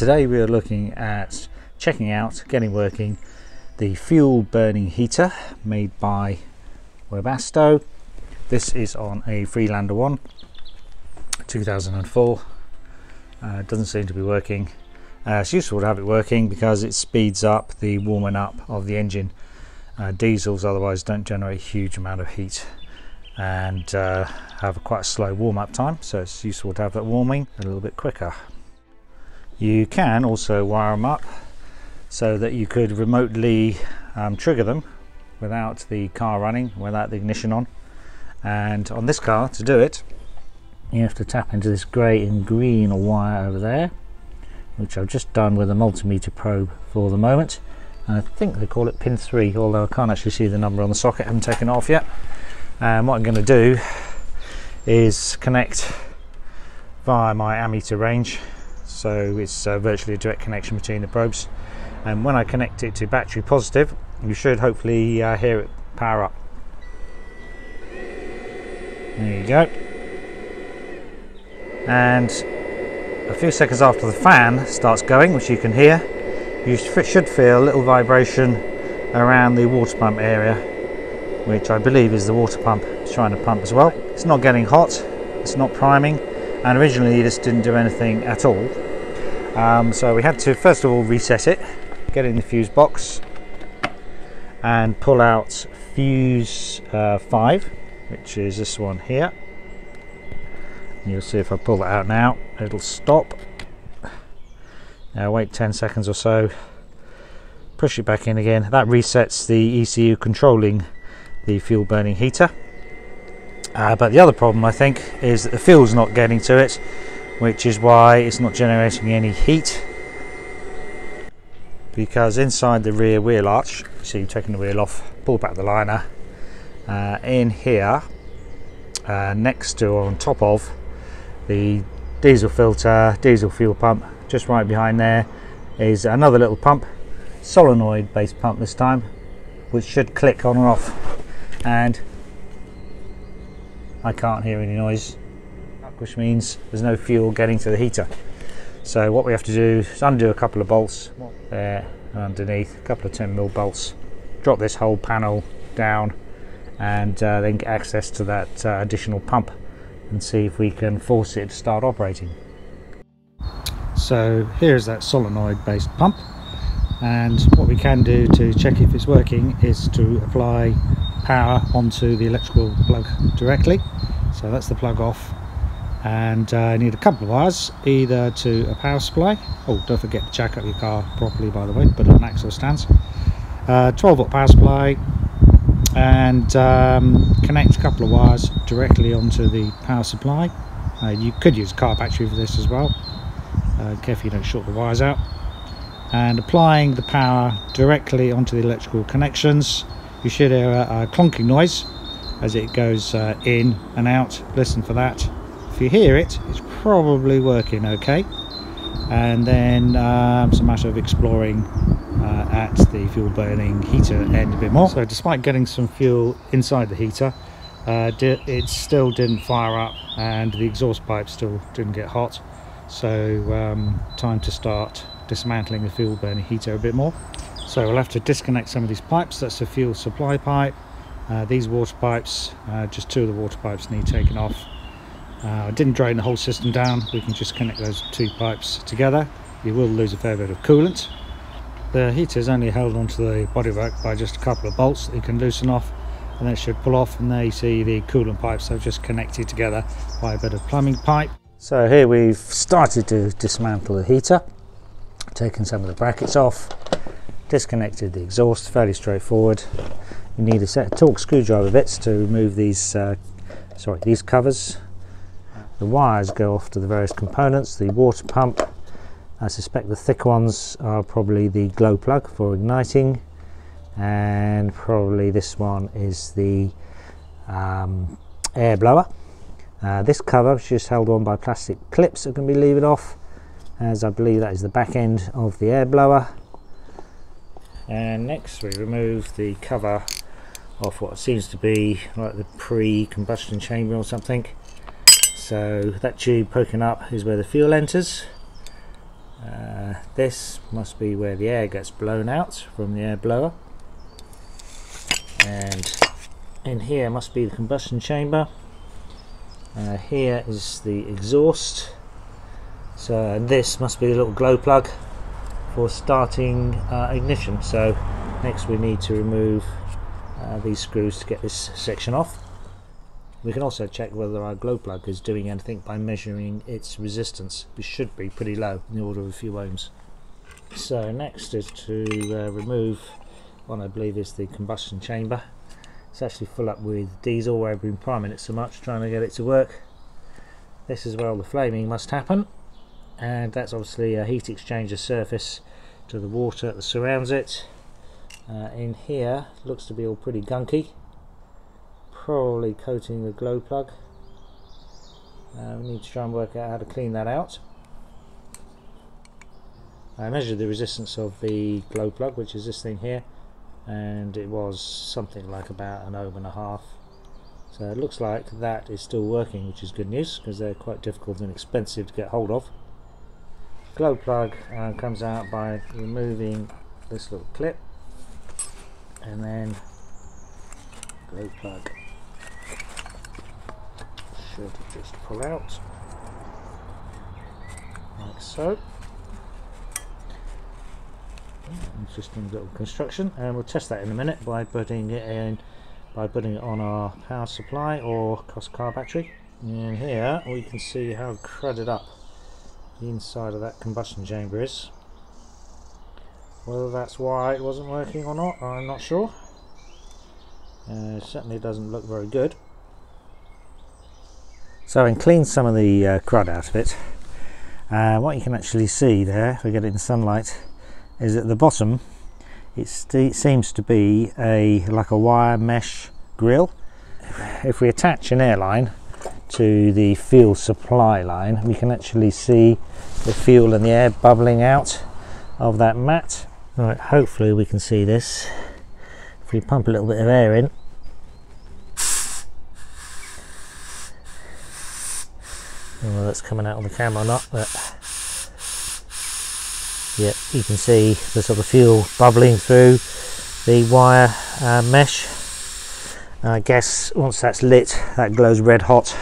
today we are looking at checking out, getting working the fuel burning heater made by Webasto. This is on a Freelander one, 2004. Doesn't seem to be working. It's useful to have it working because it speeds up the warming up of the engine. Diesels otherwise don't generate a huge amount of heat and have quite a slow warm-up time, so it's useful to have that warming a little bit quicker. You can also wire them up so that you could remotely trigger them without the car running, without the ignition on. And on this car, to do it, you have to tap into this grey and green wire over there, which I've just done with a multimeter probe for the moment. And I think they call it pin 3, although I can't actually see the number on the socket, I haven't taken it off yet. And what I'm going to do is connect via my ammeter range, so it's virtually a direct connection between the probes. And when I connect it to battery positive, you should hopefully hear it power up. There you go. And a few seconds after the fan starts going, which you can hear, you should feel a little vibration around the water pump area, which I believe is the water pump it's trying to pump as well. It's not getting hot, it's not priming, and originally this didn't do anything at all. So we had to first of all reset it, get in the fuse box and pull out fuse 5, which is this one here. And you'll see if I pull that out now, it'll stop. Now wait 10 seconds or so, push it back in again. That resets the ECU controlling the fuel burning heater. But the other problem, I think, is that the fuel's not getting to it, which is why it's not generating any heat, because inside the rear wheel arch, see you've taken the wheel off, pull back the liner, in here next to or on top of the diesel filter, diesel fuel pump, just right behind there is another little pump, solenoid based pump this time, which should click on and off, and I can't hear any noise, which means there's no fuel getting to the heater. So what we have to do is undo a couple of bolts there and underneath, a couple of 10mm bolts, drop this whole panel down, and then get access to that additional pump and see if we can force it to start operating. So here's that solenoid based pump, and what we can do to check if it's working is to apply power onto the electrical plug directly. So that's the plug off, and I need a couple of wires, either to a power supply. Oh, don't forget to jack up your car properly, by the way, put it on axle stands. 12-volt power supply, and connect a couple of wires directly onto the power supply. You could use a car battery for this as well. Careful you don't short the wires out. And applying the power directly onto the electrical connections, you should hear a clonking noise as it goes in and out. Listen for that. If you hear it, it's probably working okay. And then it's a matter of exploring at the fuel burning heater end a bit more. So despite getting some fuel inside the heater, it still didn't fire up and the exhaust pipe still didn't get hot. So time to start dismantling the fuel burning heater a bit more. So we'll have to disconnect some of these pipes. That's the fuel supply pipe. These water pipes, just 2 of the water pipes need taken off. I didn't drain the whole system down. We can just connect those 2 pipes together. You will lose a fair bit of coolant. The heater is only held onto the bodywork by just a couple of bolts that you can loosen off, and then it should pull off, and there you see the coolant pipes have just connected together by a bit of plumbing pipe. So here we've started to dismantle the heater, taken some of the brackets off, disconnected the exhaust, fairly straightforward. You need a set of torque screwdriver bits to remove these these covers. The wires go off to the various components. The water pump, I suspect the thick ones are probably the glow plug for igniting, and probably this one is the air blower. This cover is just held on by plastic clips that can be levered off, as I believe that is the back end of the air blower. And next we remove the cover off what seems to be like the pre-combustion chamber or something. So that tube poking up is where the fuel enters, This must be where the air gets blown out from the air blower, and in here must be the combustion chamber. Here is the exhaust, so this must be the little glow plug for starting ignition. So next we need to remove these screws to get this section off. We can also check whether our glow plug is doing anything by measuring its resistance, which should be pretty low, in the order of a few ohms. So next is to remove what I believe is the combustion chamber. It's actually full up with diesel where I've been priming it so much, trying to get it to work. This is where all the flaming must happen, and that's obviously a heat exchanger surface to the water that surrounds it. In here looks to be all pretty gunky, probably coating the glow plug. We need to try and work out how to clean that out. I measured the resistance of the glow plug, which is this thing here, and it was something like about 1.5 ohms. So it looks like that is still working, which is good news because they're quite difficult and expensive to get hold of. Glow plug comes out by removing this little clip, and then glow plug should just pull out like so. Interesting little construction, and we'll test that in a minute by putting it on our power supply or car battery. And here we can see how crudded up the inside of that combustion chamber is. Whether that's why it wasn't working or not, I'm not sure. It certainly doesn't look very good. So I cleaned some of the crud out of it. What you can actually see there, if we get it in sunlight, is at the bottom it seems to be like a wire mesh grill. If we attach an air line to the fuel supply line, we can actually see the fuel and the air bubbling out of that mat. Right, hopefully we can see this. If we pump a little bit of air in, I don't know whether that's coming out on the camera or not, but yeah, you can see the sort of fuel bubbling through the wire mesh. I guess once that's lit, that glows red hot,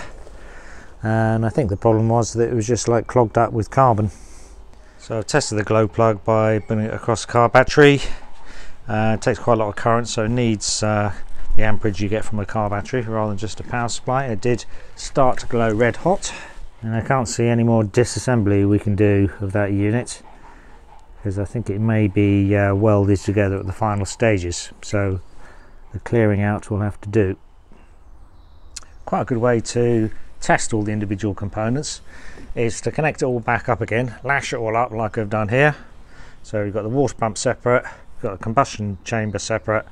and I think the problem was that it was just like clogged up with carbon. So I've tested the glow plug by putting it across the car battery. It takes quite a lot of current, so it needs the amperage you get from a car battery rather than just a power supply. It did start to glow red hot, and I can't see any more disassembly we can do of that unit, because I think it may be welded together at the final stages, so the clearing out we'll have to do. Quite a good way to test all the individual components is to connect it all back up again, lash it all up like I've done here. So you've got the water pump separate, you've got the combustion chamber separate,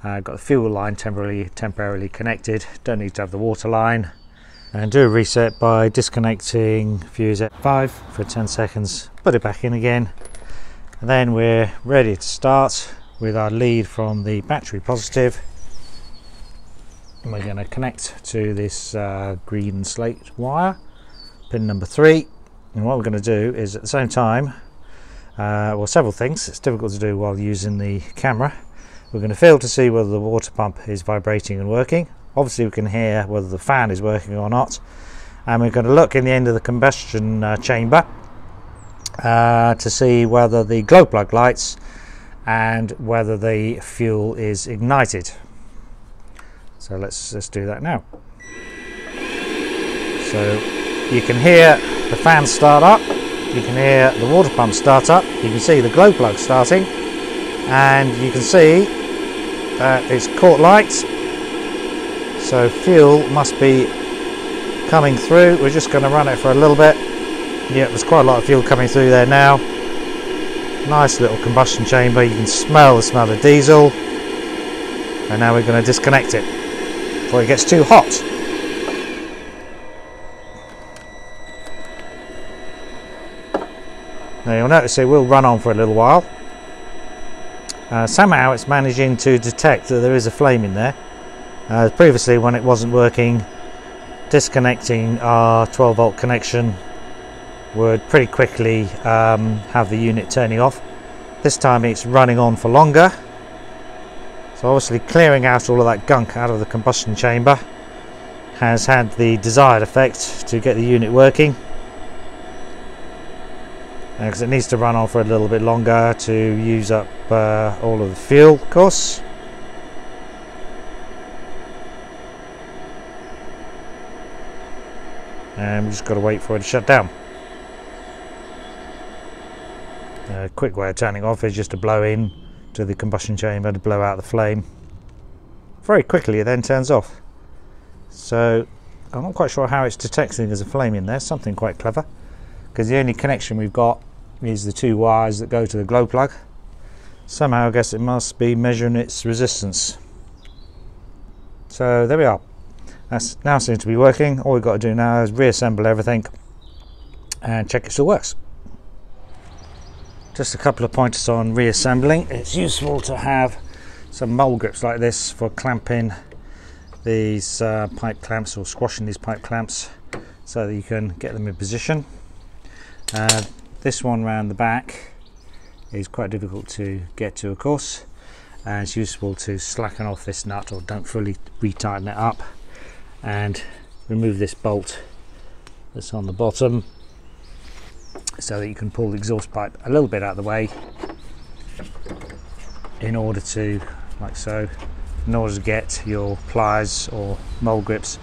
got the fuel line temporarily connected, don't need to have the water line, and do a reset by disconnecting fuse at 5 for 10 seconds, put it back in again. And then we're ready to start with our lead from the battery positive, and we're going to connect to this green slate wire, pin number 3. And what we're going to do is at the same time, well, several things. It's difficult to do while using the camera. We're going to feel to see whether the water pump is vibrating and working. Obviously we can hear whether the fan is working or not, and we're going to look in the end of the combustion chamber to see whether the glow plug lights and whether the fuel is ignited. So let's do that now. So you can hear the fan start up, you can hear the water pump start up, you can see the glow plug starting, and you can see that it's caught light, so fuel must be coming through. We're just going to run it for a little bit. Yeah, there's quite a lot of fuel coming through there now. Nice little combustion chamber, you can smell the smell of diesel. And now we're going to disconnect it before it gets too hot. Now you'll notice it will run on for a little while. Somehow it's managing to detect that there is a flame in there. Previously, when it wasn't working, disconnecting our 12 volt connection would pretty quickly have the unit turning off. This time it's running on for longer, so obviously clearing out all of that gunk out of the combustion chamber has had the desired effect to get the unit working, because it needs to run on for a little bit longer to use up all of the fuel, of course. And we've just got to wait for it to shut down. A quick way of turning off is just to blow in to the combustion chamber to blow out the flame. Very quickly it then turns off. So I'm not quite sure how it's detecting there's a flame in there. Something quite clever, because the only connection we've got is the 2 wires that go to the glow plug. Somehow I guess it must be measuring its resistance. So there we are. That's now seems to be working. All we've got to do now is reassemble everything and check it still works. Just a couple of pointers on reassembling. It's useful to have some mole grips like this for clamping these pipe clamps, or squashing these pipe clamps, so that you can get them in position. This one round the back is quite difficult to get to, of course, and it's useful to slacken off this nut, or don't fully retighten it up, and remove this bolt that's on the bottom, so that you can pull the exhaust pipe a little bit out of the way, in order to, like so, in order to get your pliers or mole grips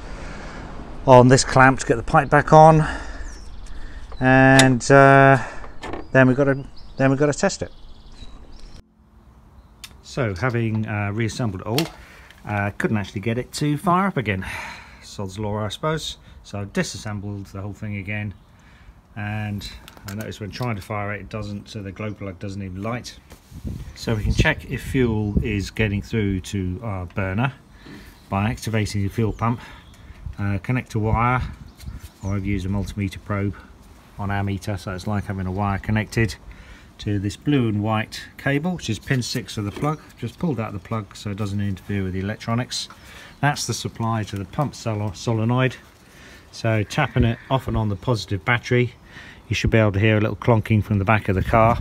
on this clamp to get the pipe back on, and then we've got to test it. So, having reassembled it all, couldn't actually get it to fire up again. Sod's law, I suppose. So I've disassembled the whole thing again, and I noticed when trying to fire it, it doesn't. So the glow plug doesn't even light. So we can check if fuel is getting through to our burner by activating the fuel pump. Connect a wire, or I've used a multimeter probe on our meter, so it's like having a wire connected to this blue and white cable, which is pin 6 of the plug. Just pulled out the plug so it doesn't interfere with the electronics. That's the supply to the pump solenoid. So tapping it off and on the positive battery, you should be able to hear a little clonking from the back of the car.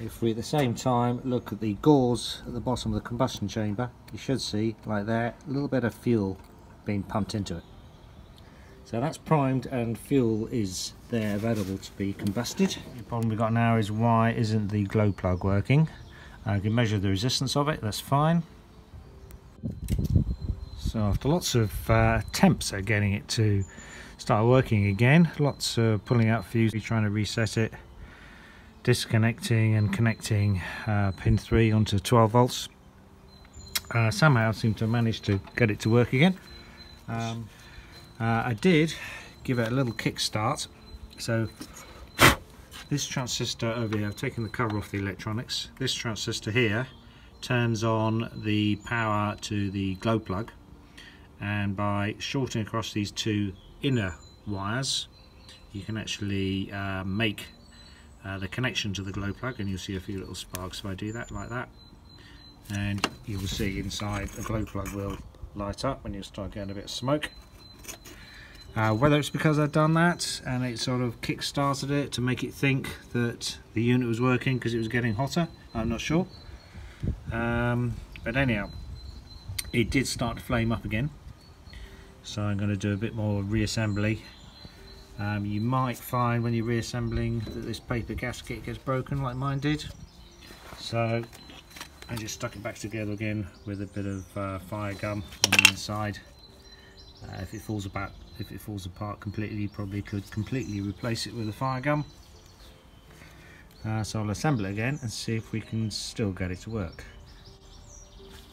If we at the same time look at the gauze at the bottom of the combustion chamber, you should see, like there, a little bit of fuel being pumped into it. So that's primed and fuel is there available to be combusted. The problem we've got now is, why isn't the glow plug working? I can measure the resistance of it, that's fine. So after lots of attempts at getting it to start working again, lots of pulling out fuse, trying to reset it, disconnecting and connecting pin 3 onto 12 volts, somehow I seem to manage to get it to work again. I did give it a little kickstart. So this transistor over here, I've taken the cover off the electronics. This transistor here turns on the power to the glow plug, and by shorting across these 2 inner wires, you can actually make the connection to the glow plug, and you'll see a few little sparks if I do that, like that, and you will see inside the glow plug will light up when you start getting a bit of smoke. Whether it's because I've done that and it sort of kick-started it to make it think that the unit was working because it was getting hotter, I'm not sure. But anyhow, it did start to flame up again, so I'm going to do a bit more reassembly. You might find when you're reassembling that this paper gasket gets broken like mine did, so I just stuck it back together again with a bit of fire gum on the inside. If it falls apart completely, you probably could completely replace it with a fire gum. So I'll assemble it again and see if we can still get it to work.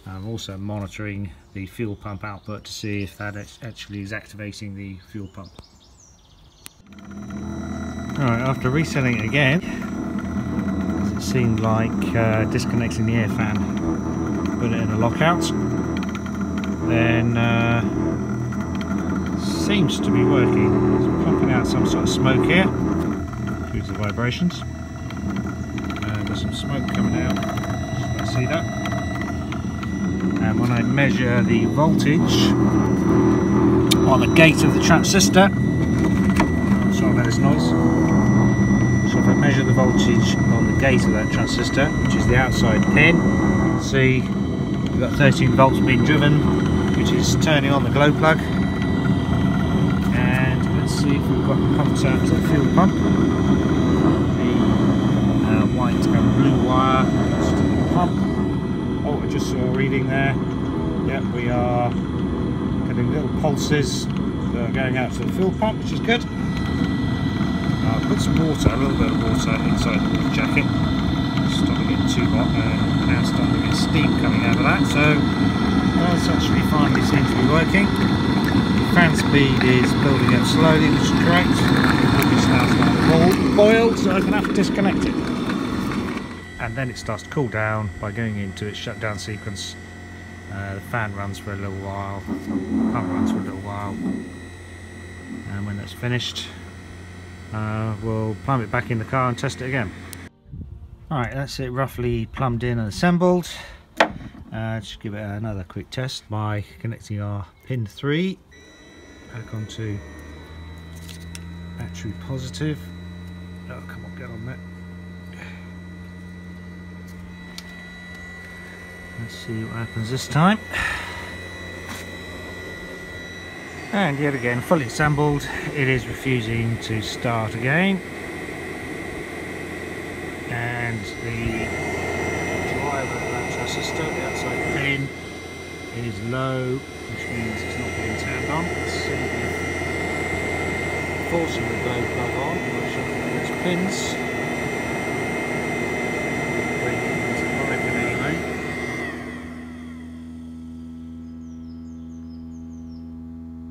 I'm also monitoring the fuel pump output to see if that actually is activating the fuel pump. Alright, after resetting it again, it seemed like disconnecting the air fan, put it in a lockout, then seems to be working. It's pumping out some sort of smoke here due to the vibrations. There's some smoke coming out, just I see that. And when I measure the voltage on the gate of the transistor, sorry about this noise, So if I measure the voltage on the gate of that transistor, which is the outside pin, see we've got 13 volts being driven, which is turning on the glow plug. And let's see if we've got pumps out to the fuel pump. The white and blue wire goes to the pump. Oh, I just saw a reading there. Yep, we are getting little pulses that are going out to the fuel pump, which is good. Put some water, a little bit of water inside the water jacket, stop it getting too hot, and now starting to get steam coming out of that, so that's actually finally seems to be working. The fan speed is building up slowly, which is correct. It's now starting to boil, so I'm going to have to disconnect it. And then it starts to cool down by going into its shutdown sequence. The fan runs for a little while, the pump runs for a little while, and when that's finished, we'll plumb it back in the car and test it again. Alright, that's it roughly plumbed in and assembled. Just give it another quick test by connecting our pin 3 back onto battery positive. Oh, come on, get on there. Let's see what happens this time. And yet again, fully assembled, it is refusing to start again. And the driver of that transistor, the outside pin, is low, which means it's not being turned on. Let's see if forcing the glow plug on, we'll show you those pins. Bring it into life anyway.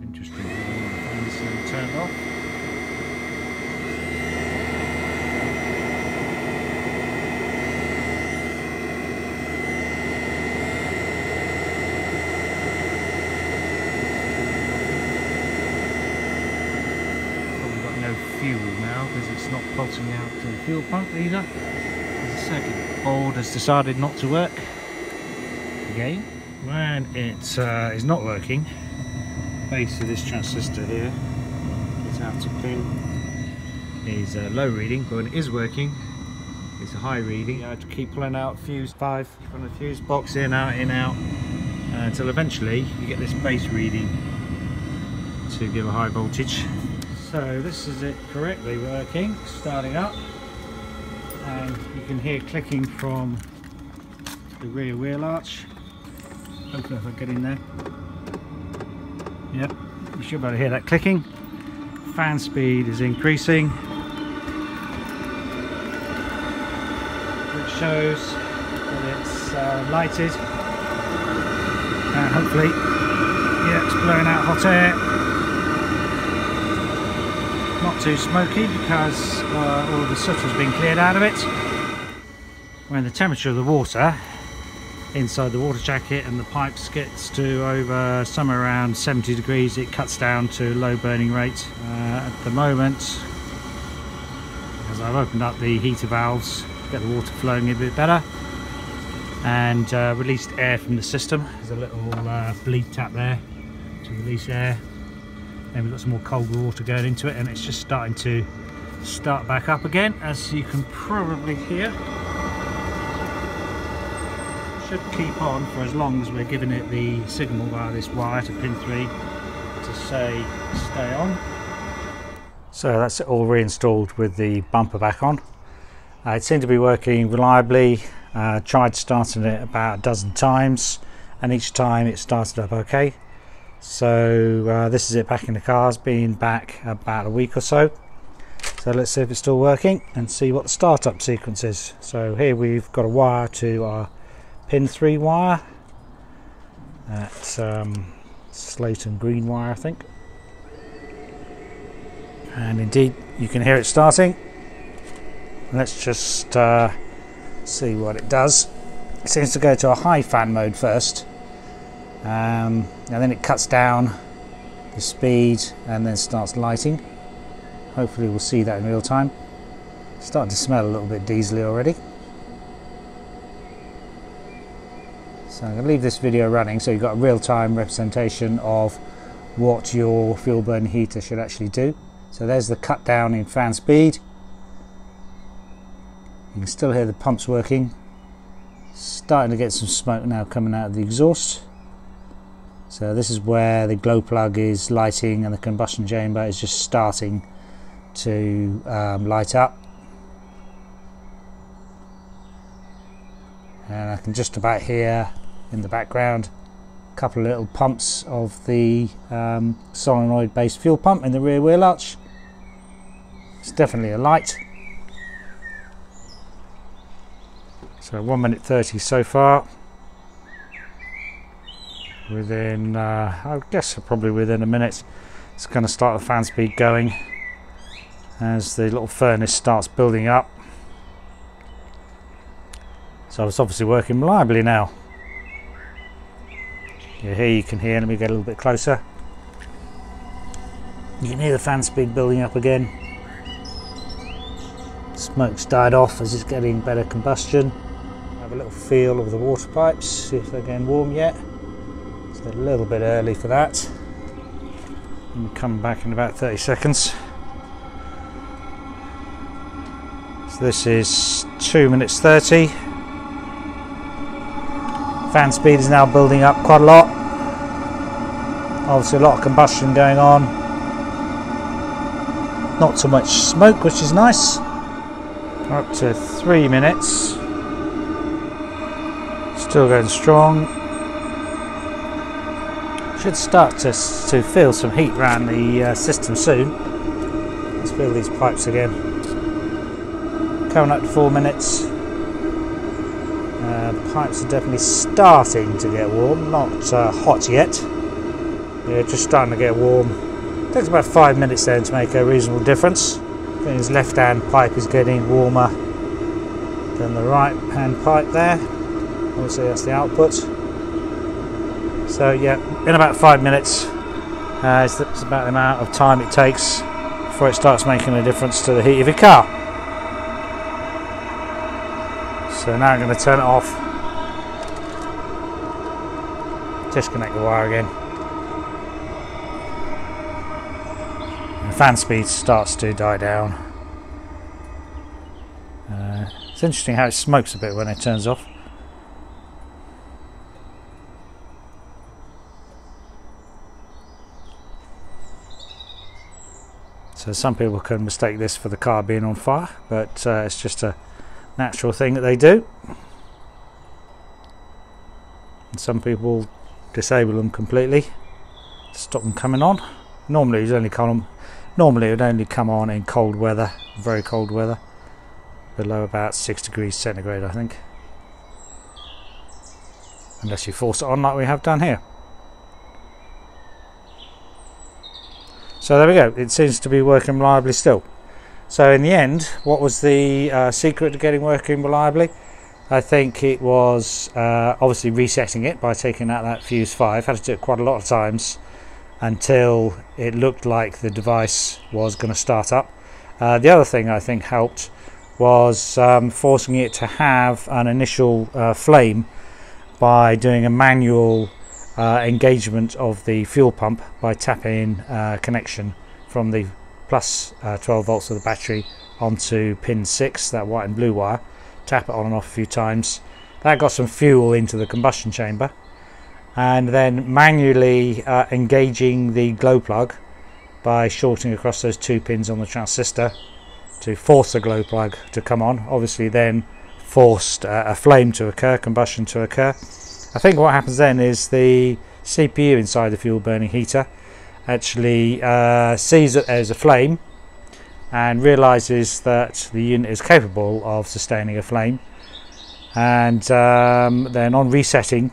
Interesting, the turned off. Probably got no fuel now because it's not pulsing out to the fuel pump either. The circuit board has decided not to work again. When it is not working, base of this transistor here, its outer pin, is low reading, but when it is working, it's a high reading. I have to keep pulling out fuse 5 from the fuse box, in, out, until eventually you get this base reading to give a high voltage. So this is it correctly working, starting up, and you can hear clicking from the rear wheel arch. Hopefully if I get in there. Yep, you should be able to hear that clicking. Fan speed is increasing, which shows that it's lighted, and hopefully, yeah, it's blowing out hot air. Not too smoky because all of the soot has been cleared out of it. When the temperature of the water inside the water jacket and the pipes gets to over somewhere around 70 degrees, it cuts down to low burning rate. At the moment, as I've opened up the heater valves to get the water flowing a bit better and released air from the system, there's a little bleed tap there to release air. Then we've got some more cold water going into it, and it's just starting to start back up again, as you can probably hear. Should keep on for as long as we're giving it the signal via this wire to pin 3 to say stay on. So that's it all reinstalled with the bumper back on. It seemed to be working reliably. Tried starting it about a dozen times, and each time it started up okay. So this is it back in the car. It's been back about a week or so. So let's see if it's still working and see what the startup sequence is. So here we've got a wire to our pin 3 wire. That's slate and green wire, I think. And indeed you can hear it starting. Let's just see what it does. It seems to go to a high fan mode first, and then it cuts down the speed and then starts lighting. Hopefully we'll see that in real time. It's starting to smell a little bit diesely already. So I'm going to leave this video running so you've got a real-time representation of what your fuel burning heater should actually do. So there's the cut down in fan speed, You can still hear the pumps working. Starting to get some smoke now coming out of the exhaust. So this is where the glow plug is lighting and the combustion chamber is just starting to light up. And I can just about hear in the background a couple of little pumps of the solenoid based fuel pump in the rear wheel arch. It's definitely a light. So 1 minute 30 so far. Within, I guess probably within a minute, it's going to start the fan speed going as the little furnace starts building up. So it's obviously working reliably now. Yeah, here you can hear, let me get a little bit closer. You can hear the fan speed building up again. Smoke's died off as it's getting better combustion. Have a little feel of the water pipes, see if they're getting warm yet. It's a little bit early for that. And come back in about 30 seconds. So this is 2 minutes 30. Fan speed is now building up quite a lot. Obviously a lot of combustion going on. Not too much smoke, which is nice. We're up to 3 minutes. Still going strong. Should start to feel some heat around the system soon. Let's feel these pipes again. Coming up to 4 minutes. The pipes are definitely starting to get warm, not hot yet. Yeah, just starting to get warm. It takes about 5 minutes then to make a reasonable difference. His left hand pipe is getting warmer than the right hand pipe there. Obviously that's the output. So yeah, in about 5 minutes, it's about the amount of time it takes before it starts making a difference to the heat of your car. So now I'm going to turn it off, disconnect the wire again. And the fan speed starts to die down. It's interesting how it smokes a bit when it turns off. So some people can mistake this for the car being on fire, but it's just a natural thing that they do. And some people disable them completely to stop them coming on. Normally it would only come on in cold weather, very cold weather, below about 6 degrees centigrade, I think. Unless you force it on like we have done here. So there we go, it seems to be working reliably still. So in the end, what was the secret to getting working reliably? I think it was obviously resetting it by taking out that fuse 5. Had to do it quite a lot of times until it looked like the device was going to start up. The other thing I think helped was forcing it to have an initial flame by doing a manual engagement of the fuel pump by tapping connection from the plus 12 volts of the battery onto pin 6, that white and blue wire. Tap it on and off a few times. That got some fuel into the combustion chamber, and then manually engaging the glow plug by shorting across those 2 pins on the transistor to force the glow plug to come on. Obviously then forced a flame to occur, combustion to occur. I think what happens then is the CPU inside the fuel burning heater actually sees that there's a flame and realizes that the unit is capable of sustaining a flame, and then on resetting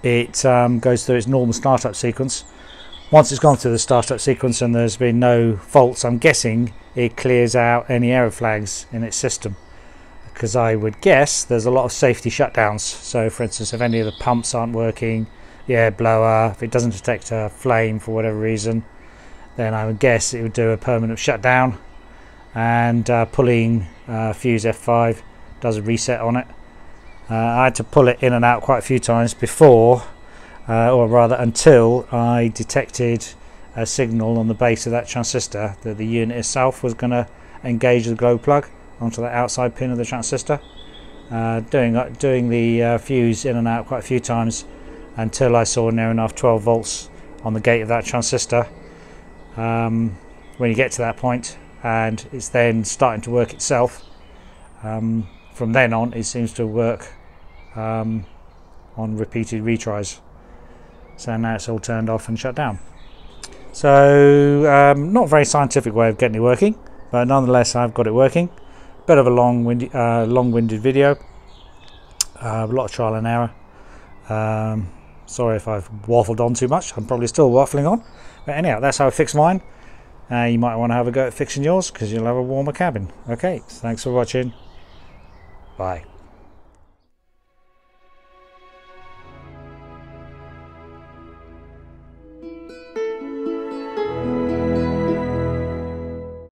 it goes through its normal startup sequence. Once it's gone through the startup sequence and there's been no faults, I'm guessing it clears out any error flags in its system, because I would guess there's a lot of safety shutdowns. So for instance, if any of the pumps aren't working, the air blower, if it doesn't detect a flame for whatever reason, then I would guess it would do a permanent shutdown, and pulling fuse F5 does a reset on it. I had to pull it in and out quite a few times before, or rather until I detected a signal on the base of that transistor that the unit itself was going to engage the glow plug. onto the outside pin of the transistor, doing the fuse in and out quite a few times until I saw near enough 12 volts on the gate of that transistor. When you get to that point and it's then starting to work itself, from then on it seems to work on repeated retries. So now it's all turned off and shut down. So not a very scientific way of getting it working, but nonetheless I've got it working. Bit of a long-winded video, a lot of trial and error. Sorry if I've waffled on too much. I'm probably still waffling on, but anyhow, that's how I fix mine. You might want to have a go at fixing yours because you'll have a warmer cabin. Okay, thanks for watching. Bye.